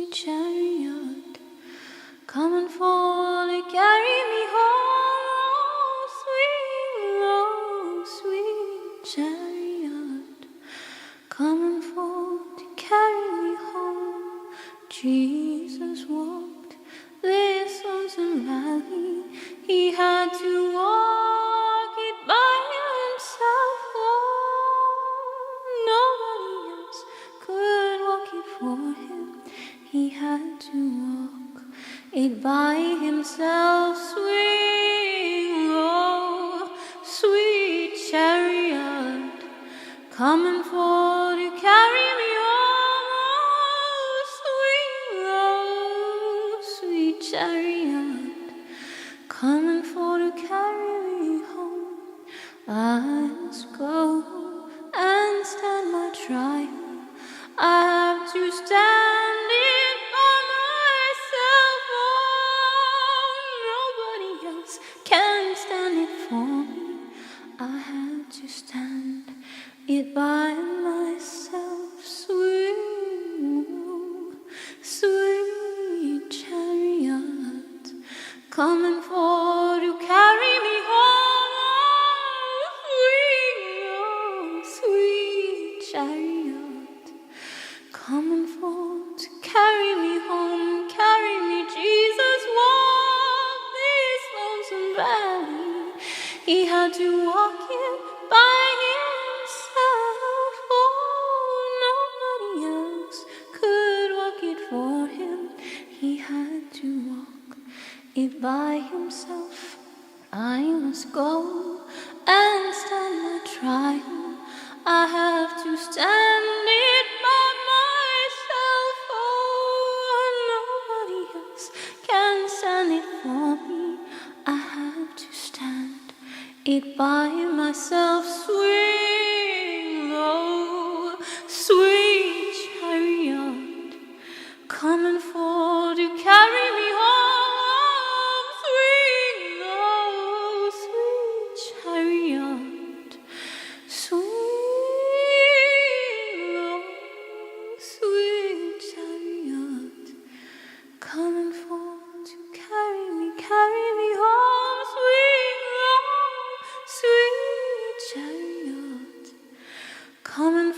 sweet chariot, coming for to carry me home. Oh, sweet chariot, coming for to carry me home. Jesus walked this lonesome valley. He had to walk it by himself. Oh, nobody else could walk it for him. He had to walk it by himself. Swing low, sweet chariot, coming for to carry me home. Swing low, sweet chariot, coming for to carry me home. I must go and stand my trial. I have to stand it by myself. Oh, nobody else can stand it for me. I have to stand it by myself. Swing, sweet chariot, coming for to carry me home. Swing, sweet chariot, coming for to carry me home. Carry me, Jesus, walk this lonesome valley. He had to walk it by himself. Oh, nobody else could walk it for him. He had to walk it by himself. I must go and stand my trial. I have to stand it by myself. Oh, nobody else can stand it for me. I have to stand it by myself. Swing low, sweet chariot, coming for to carry me home. Swing low, sweet chariot, swing low, sweet chariot, coming for to carry me home. Swing low, sweet chariot, coming